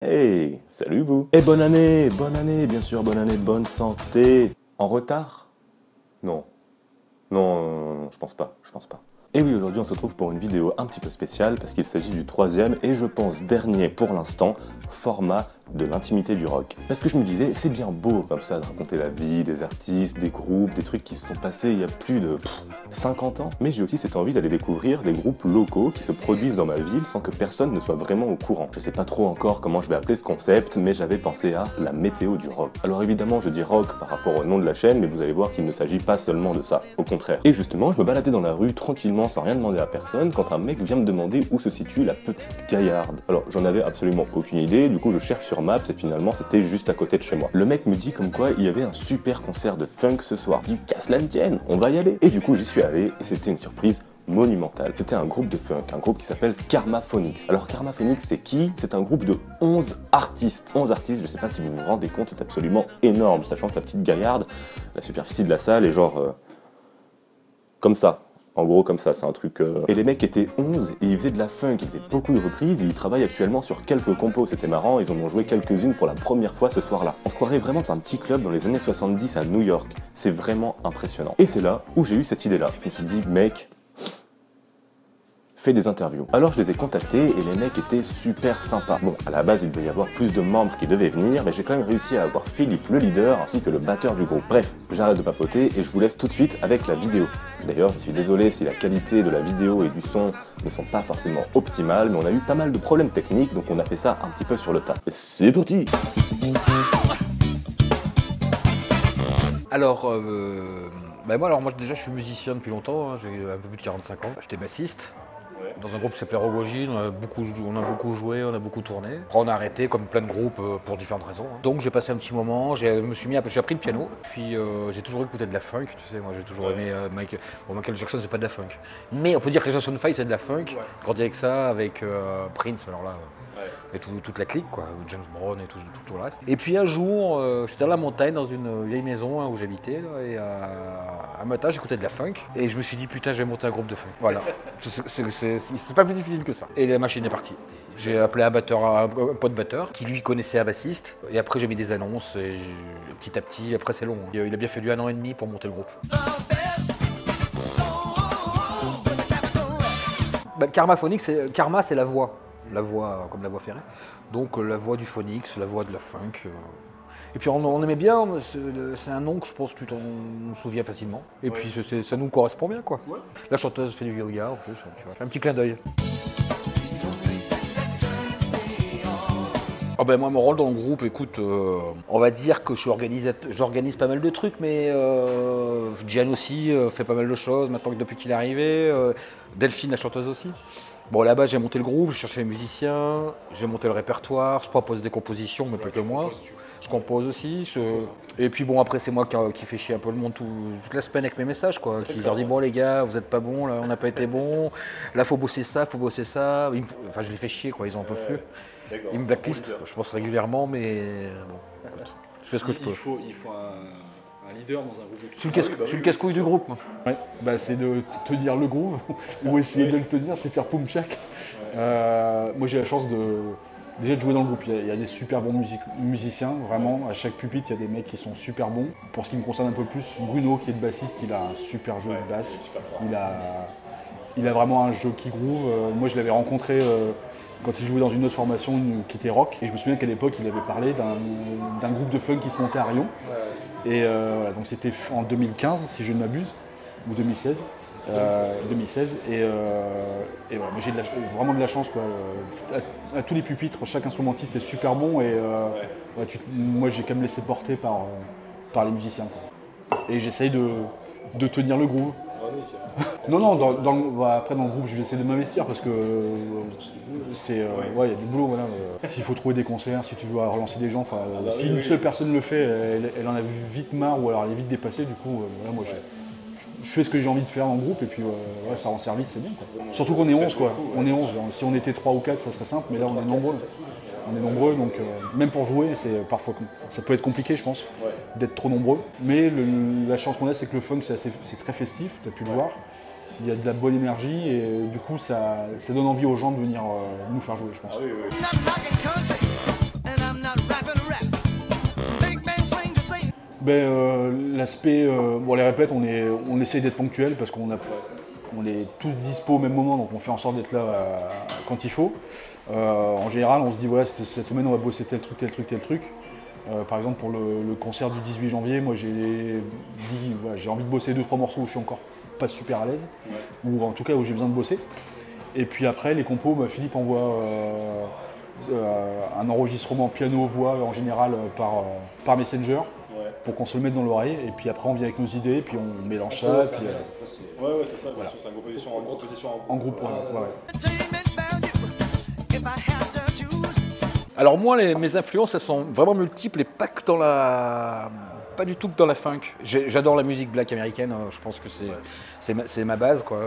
Hey, salut vous! Et bonne année, bien sûr, bonne année, bonne santé. En retard? Non. Non, je pense pas. Et oui, aujourd'hui on se retrouve pour une vidéo un petit peu spéciale parce qu'il s'agit du troisième et je pense dernier pour l'instant format de l'intimité du rock. Parce que je me disais, c'est bien beau comme ça de raconter la vie des artistes, des groupes, des trucs qui se sont passés il y a plus de 50 ans, mais j'ai aussi cette envie d'aller découvrir des groupes locaux qui se produisent dans ma ville sans que personne ne soit vraiment au courant. Je sais pas trop encore comment je vais appeler ce concept, mais j'avais pensé à la météo du rock. Alors évidemment, je dis rock par rapport au nom de la chaîne, mais vous allez voir qu'il ne s'agit pas seulement de ça, au contraire. Et justement, je me baladais dans la rue tranquillement sans rien demander à personne quand un mec vient me demander où se situe la petite Gaillarde. Alors j'en avais absolument aucune idée, du coup je cherche sur Maps et finalement c'était juste à côté de chez moi. Le mec me dit comme quoi il y avait un super concert de funk ce soir. Du casse la tienne, on va y aller. Et du coup j'y suis allé et c'était une surprise monumentale. C'était un groupe de funk, un groupe qui s'appelle Karma Phonics. Alors Karma Phonics c'est qui? C'est un groupe de 11 artistes. 11 artistes, je sais pas si vous vous rendez compte, c'est absolument énorme, sachant que la petite Gaillarde, la superficie de la salle est genre comme ça. En gros comme ça, c'est un truc... Et les mecs étaient 11 et ils faisaient de la funk, ils faisaient beaucoup de reprises et ils travaillent actuellement sur quelques compos, c'était marrant, ils en ont joué quelques-unes pour la première fois ce soir-là. On se croirait vraiment dans un petit club dans les années 70 à New York, c'est vraiment impressionnant. Et c'est là où j'ai eu cette idée-là, je me suis dit, mec, fais des interviews. Alors je les ai contactés et les mecs étaient super sympas. Bon, à la base il devait y avoir plus de membres qui devaient venir, mais j'ai quand même réussi à avoir Philippe le leader ainsi que le batteur du groupe. Bref, j'arrête de papoter et je vous laisse tout de suite avec la vidéo. D'ailleurs, je suis désolé si la qualité de la vidéo et du son ne sont pas forcément optimales, mais on a eu pas mal de problèmes techniques, donc on a fait ça un petit peu sur le tas. C'est parti! Alors, moi déjà je suis musicien depuis longtemps, hein, j'ai un peu plus de 45 ans. J'étais bassiste dans un groupe qui s'appelait Rogojin, on a beaucoup joué, on a beaucoup tourné. Après on a arrêté comme plein de groupes pour différentes raisons. Hein. Donc j'ai passé un petit moment, j'ai appris le piano, puis j'ai toujours écouté de la funk, tu sais, moi j'ai toujours aimé Michael Jackson, c'est pas de la funk. Mais on peut dire que les Jackson 5 c'est de la funk, grandi avec ça, avec Prince, alors là... Et toute la clique, quoi, James Brown et tout le reste. Et puis un jour, j'étais à la montagne dans une vieille maison hein, où j'habitais, et un matin j'écoutais de la funk, et je me suis dit putain je vais monter un groupe de funk. Voilà, c'est pas plus difficile que ça. Et la machine est partie. J'ai appelé un pote batteur, qui lui connaissait un bassiste, et après j'ai mis des annonces, et petit à petit, après c'est long. Il a bien fallu 1 an et demi pour monter le groupe. Karma Phonics, Karma c'est la voix. La voix comme la voix ferrée, donc la voix du phonics, la voix de la funk. Et puis on aimait bien, c'est un nom que je pense que on se souvient facilement. Et puis ça nous correspond bien quoi. Ouais. La chanteuse fait du yoga en plus, tu vois. Un petit clin d'œil. Oh ben moi mon rôle dans le groupe, écoute, on va dire que j'organise pas mal de trucs, mais Gian aussi fait pas mal de choses maintenant que depuis qu'il est arrivé, Delphine la chanteuse aussi. Bon là-bas j'ai monté le groupe, je cherchais les musiciens, j'ai monté le répertoire, je propose des compositions mais pas que moi. Je compose aussi, et puis bon après c'est moi qui fais chier un peu le monde toute la semaine avec mes messages quoi, qui leur dit bon les gars vous êtes pas bons, là on n'a pas été bons, là faut bosser ça, enfin je les fais chier quoi, ils en peuvent plus. Ils me blacklistent, je pense régulièrement mais bon, écoute, je fais ce que je peux. Il faut un leader dans un groupe. Je suis le casse-couille du groupe moi. Ouais, bah, c'est de tenir le groove, ou essayer de le tenir, c'est faire poum tchak. Moi j'ai la chance déjà de jouer dans le groupe, il y a des super bons musiciens, vraiment, à chaque pupitre il y a des mecs qui sont super bons. Pour ce qui me concerne un peu plus, Bruno qui est le bassiste, il a un super jeu de basse, il a vraiment un jeu qui groove. Moi je l'avais rencontré quand il jouait dans une autre formation qui était rock, et je me souviens qu'à l'époque il avait parlé d'un groupe de funk qui se montait à Rion. Et donc c'était en 2015 si je ne m'abuse, ou 2016. 2016 et voilà, j'ai vraiment de la chance quoi. À tous les pupitres, chaque instrumentiste est super bon et moi j'ai qu'à me laisser porter par les musiciens quoi. Et j'essaye de tenir le groove. Non, après dans le groupe j'essaie de m'investir parce que il y a du boulot voilà. S'il faut trouver des concerts, si tu dois relancer des gens, si une seule personne le fait, elle en a vite marre ou alors elle est vite dépassée, du coup voilà, moi je fais ce que j'ai envie de faire dans le groupe et puis ça rend service, c'est bien quoi. Surtout qu'on est 11 quoi, on est 11, si on était 3 ou 4 ça serait simple, mais là on est nombreux. On est nombreux donc même pour jouer parfois ça peut être compliqué je pense d'être trop nombreux. Mais la chance qu'on a c'est que le funk c'est très festif, tu as pu le voir. Il y a de la bonne énergie et du coup ça donne envie aux gens de venir nous faire jouer je pense. Ah oui, oui. L'aspect, les répètes, on essaye d'être ponctuel parce qu'on est tous dispo au même moment, donc on fait en sorte d'être là quand il faut. En général, on se dit, voilà, cette semaine, on va bosser tel truc, tel truc, tel truc. Par exemple, pour le concert du 18 janvier, moi j'ai dit, voilà, j'ai envie de bosser 2-3 morceaux où je suis encore pas super à l'aise, ou en tout cas où j'ai besoin de bosser. Et puis après, les compos, Philippe envoie un enregistrement piano-voix en général par Messenger. Pour qu'on se le mette dans l'oreille, et puis après on vient avec nos idées, puis on mélange ça. C'est ça, voilà. C'est une composition en groupe. Alors moi, mes influences, elles sont vraiment multiples et pas du tout que dans la funk. J'adore la musique black américaine, je pense que c'est ma base, quoi.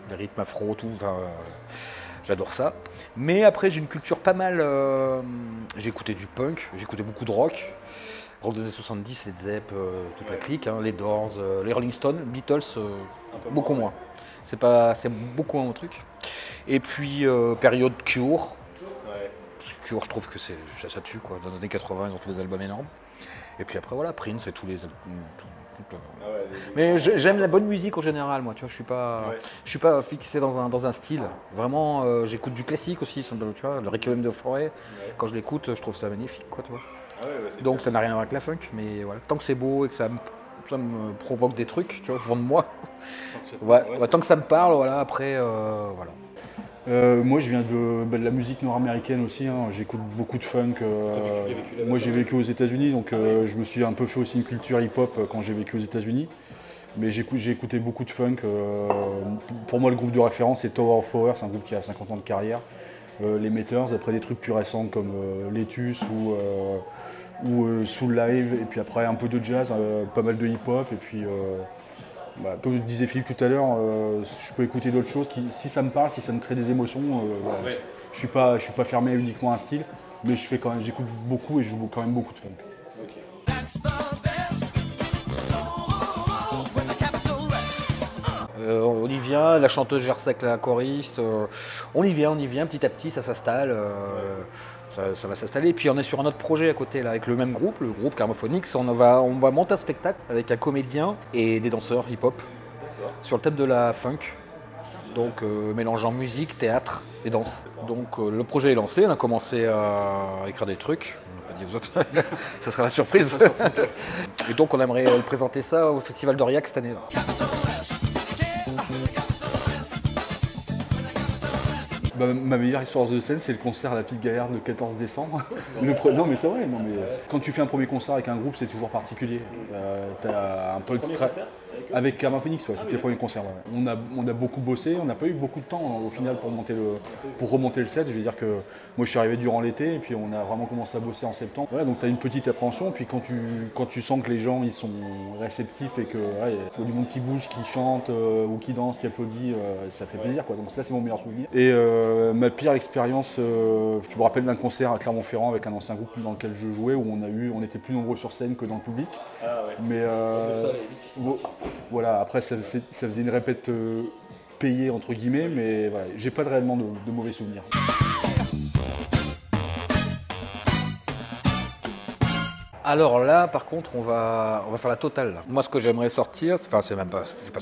Les rythmes afro, tout, j'adore ça. Mais après, j'ai une culture pas mal... j'ai écouté du punk, j'ai écouté beaucoup de rock. Rock des années 70, les Zepp, toute la clique, les Doors, les Rolling Stones, Beatles, beaucoup moins. C'est beaucoup moins mon truc. Et puis, période Cure. Cure, je trouve que ça tue, quoi. Dans les années 80, ils ont fait des albums énormes. Et puis après, voilà, Prince et tous les Mais j'aime la bonne musique en général, moi. Tu vois, je suis pas fixé dans un style. Vraiment, j'écoute du classique aussi. Tu vois, le Requiem de Forêt. Quand je l'écoute, je trouve ça magnifique, quoi, tu vois. Donc ça n'a rien à voir avec la funk, mais voilà, tant que c'est beau et que ça me provoque des trucs, tu vois, au fond de moi, tant que ça me parle, voilà, après, voilà. Moi je viens de la musique nord-américaine aussi, j'écoute beaucoup de funk. Moi j'ai vécu aux États-Unis, donc je me suis un peu fait aussi une culture hip-hop quand j'ai vécu aux États-Unis. Mais j'ai écouté beaucoup de funk. Pour moi le groupe de référence c'est Tower of Power, c'est un groupe qui a 50 ans de carrière. Les Meters, après des trucs plus récents comme Letus ou Soul Live, et puis après un peu de jazz, pas mal de hip-hop, et puis comme disait Philippe tout à l'heure, je peux écouter d'autres choses, si ça me parle, si ça me crée des émotions, voilà. Je suis pas fermé uniquement à un style, mais j'écoute beaucoup et je joue quand même beaucoup de funk. On y vient, la chanteuse gère ça avec la choriste, on y vient, petit à petit, ça s'installe. Ça va s'installer. Et puis on est sur un autre projet à côté, là, avec le même groupe, le groupe Karmophonix. On va monter un spectacle avec un comédien et des danseurs hip-hop sur le thème de la funk. Donc mélangeant musique, théâtre et danse. Donc le projet est lancé, on a commencé à écrire des trucs. On n'a pas dit aux autres, ça sera la surprise. Et donc on aimerait présenter ça au Festival d'Aurillac cette année. Là. Ma meilleure expérience de scène, c'est le concert à la Petite Gaillarde le 14 décembre. Non mais c'est vrai, quand tu fais un premier concert avec un groupe, c'est toujours particulier. T'as un peu de stress. Avec Karmophonix, c'était le premier concert. Ouais. On a beaucoup bossé, on n'a pas eu beaucoup de temps au final pour remonter le set. Je veux dire que moi je suis arrivé durant l'été et puis on a vraiment commencé à bosser en septembre. Voilà, donc tu as une petite appréhension, puis quand tu sens que les gens ils sont réceptifs et que y a du monde qui bouge, qui chante ou qui danse, qui applaudit, ça fait plaisir, quoi. Donc ça c'est mon meilleur souvenir. Et ma pire expérience, je me rappelle d'un concert à Clermont-Ferrand avec un ancien groupe dans lequel je jouais où on était plus nombreux sur scène que dans le public. Mais voilà, après ça faisait une répète payée entre guillemets, mais voilà, j'ai pas réellement de mauvais souvenirs. Alors là, par contre, on va faire la totale. Là. Moi, ce que j'aimerais sortir, c'est pas ce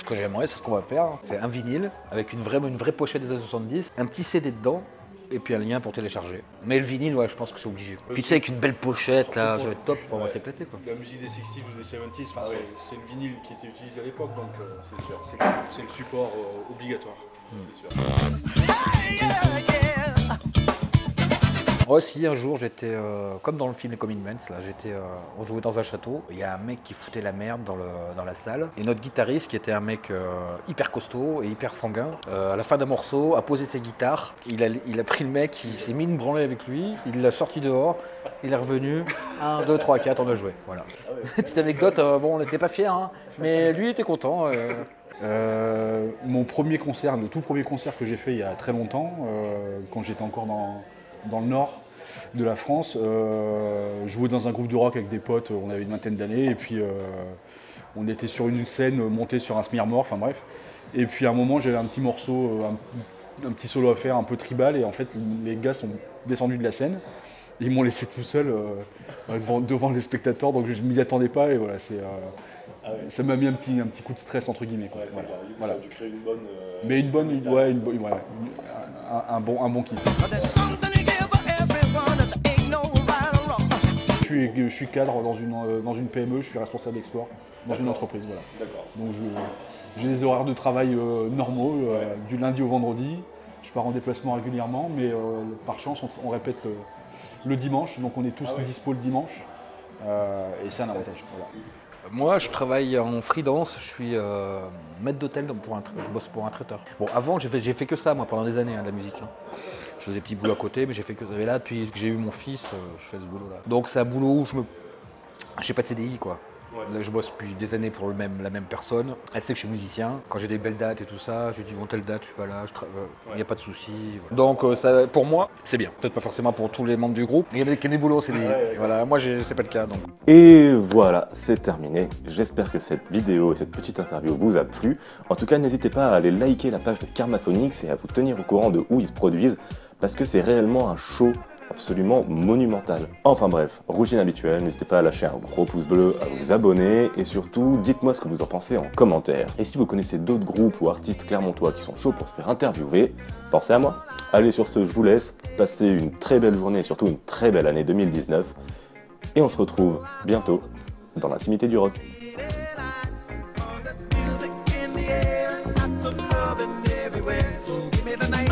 que j'aimerais, c'est ce qu'on va faire. C'est un vinyle avec une vraie pochette des années 70, un petit CD dedans, et puis un lien pour télécharger. Mais le vinyle, ouais, je pense que c'est obligé. Puis tu sais, avec une belle pochette, là, ça va être top, on va s'éclater, quoi. La musique des 60s ou des 70s, c'est le vinyle qui était utilisé à l'époque, donc c'est sûr. C'est le support obligatoire, c'est sûr. Aussi, un jour, j'étais, comme dans le film Les Commitments, là, on jouait dans un château. Il y a un mec qui foutait la merde dans la salle. Et notre guitariste, qui était un mec hyper costaud et hyper sanguin, à la fin d'un morceau, a posé ses guitares. Il a pris le mec, il s'est mis une branlée avec lui, il l'a sorti dehors, il est revenu. 1, 2, 3, 4, on a joué. Voilà. Petite anecdote, bon, on n'était pas fiers, hein, mais lui était content. Mon premier concert, le tout premier concert que j'ai fait il y a très longtemps, quand j'étais encore dans le nord de la France, jouer dans un groupe de rock avec des potes, on avait une vingtaine d'années, et puis on était sur une scène montée sur un smear-mort, enfin bref. Et puis à un moment j'avais un petit morceau, un petit solo à faire un peu tribal, et en fait les gars sont descendus de la scène, Ils m'ont laissé tout seul devant les spectateurs, donc je m'y attendais pas et voilà, ça m'a mis un petit coup de stress entre guillemets. Quoi. Ouais, Voilà. voilà. Ça a dû créer une bonne. Mais une bonne, un bon kiff. Je suis cadre dans une PME, je suis responsable export dans une entreprise. Voilà. D'accord. Donc j'ai des horaires de travail normaux, du lundi au vendredi. Je pars en déplacement régulièrement, mais par chance on répète le dimanche, donc on est tous dispo le dimanche. Et c'est un avantage. Voilà. Moi, je travaille en freelance, je suis maître d'hôtel, je bosse pour un traiteur. Bon, avant, j'ai fait que ça, moi, pendant des années, de la musique. Je faisais des petits boulots à côté, mais j'ai fait que ça. Et là, depuis que j'ai eu mon fils, je fais ce boulot-là. Donc, c'est un boulot où j'ai pas de CDI, quoi. Là, je bosse depuis des années pour la même personne. Elle sait que je suis musicien. Quand j'ai des belles dates et tout ça, je lui dis bon, telle date, je suis pas là, il n'y a pas de souci. Voilà. Donc ça, pour moi, c'est bien. Peut-être pas forcément pour tous les membres du groupe. Il y a des boulots, c'est voilà. Moi, c'est pas le cas. Donc. Et voilà, c'est terminé. J'espère que cette vidéo et cette petite interview vous a plu. En tout cas, n'hésitez pas à aller liker la page de Karmaphonics et à vous tenir au courant de où ils se produisent, parce que c'est réellement un show absolument monumental. Enfin bref, routine habituelle, n'hésitez pas à lâcher un gros pouce bleu, à vous abonner et surtout dites-moi ce que vous en pensez en commentaire. Et si vous connaissez d'autres groupes ou artistes clermontois qui sont chauds pour se faire interviewer, pensez à moi. Allez, sur ce, je vous laisse, passez une très belle journée et surtout une très belle année 2019 et on se retrouve bientôt dans l'intimité du rock. Music in the air, lots of love everywhere. So give me the night.